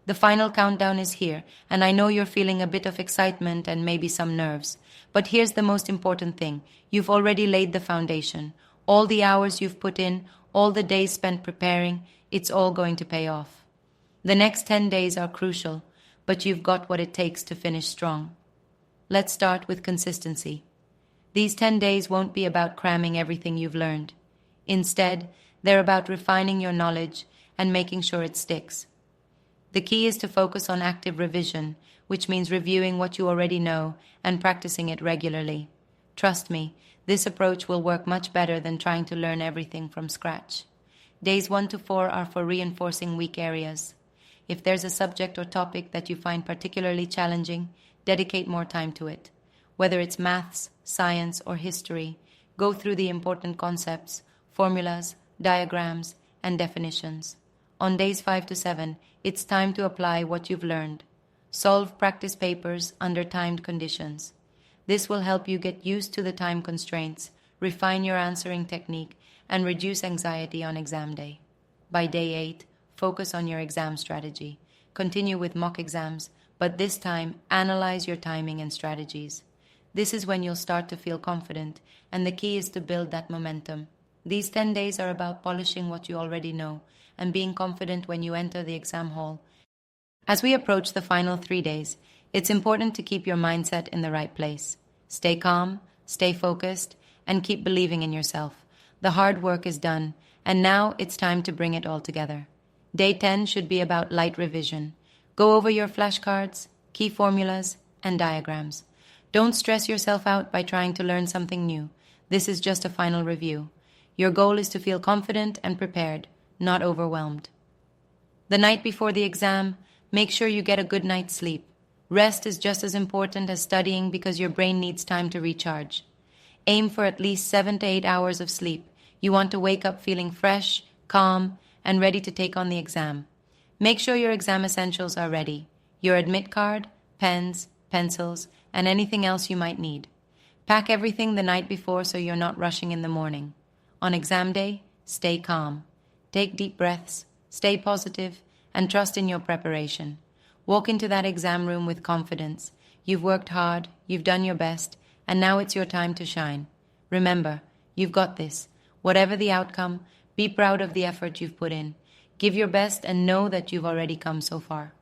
The final countdown is here, and I know you're feeling a bit of excitement and maybe some nerves. But here's the most important thing. You've already laid the foundation. All the hours you've put in, all the days spent preparing, it's all going to pay off. The next 10 days are crucial, but you've got what it takes to finish strong. Let's start with consistency. These 10 days won't be about cramming everything you've learned. Instead, they're about refining your knowledge and making sure it sticks. The key is to focus on active revision, which means reviewing what you already know and practicing it regularly. Trust me, this approach will work much better than trying to learn everything from scratch. Days 1 to 4 are for reinforcing weak areas. If there's a subject or topic that you find particularly challenging, dedicate more time to it. Whether it's maths, science, or history, go through the important concepts, formulas, diagrams, and definitions. On days 5 to 7, it's time to apply what you've learned. Solve practice papers under timed conditions. This will help you get used to the time constraints, refine your answering technique, and reduce anxiety on exam day. By day 8, focus on your exam strategy. Continue with mock exams, but this time analyze your timing and strategies. This is when you'll start to feel confident, and the key is to build that momentum. These 10 days are about polishing what you already know and being confident when you enter the exam hall. As we approach the final 3 days, it's important to keep your mindset in the right place. Stay calm, stay focused, and keep believing in yourself. The hard work is done, and now it's time to bring it all together. Day 10 should be about light revision. Go over your flashcards, key formulas, and diagrams. Don't stress yourself out by trying to learn something new. This is just a final review. Your goal is to feel confident and prepared, not overwhelmed. The night before the exam, make sure you get a good night's sleep. Rest is just as important as studying because your brain needs time to recharge. Aim for at least 7 to 8 hours of sleep. You want to wake up feeling fresh, calm, and ready to take on the exam. Make sure your exam essentials are ready. Your admit card, pens, pencils, and anything else you might need. Pack everything the night before so you're not rushing in the morning. On exam day, stay calm. Take deep breaths, stay positive, and trust in your preparation. Walk into that exam room with confidence. You've worked hard, you've done your best, and now it's your time to shine. Remember, you've got this. Whatever the outcome, be proud of the effort you've put in. Give your best and know that you've already come so far.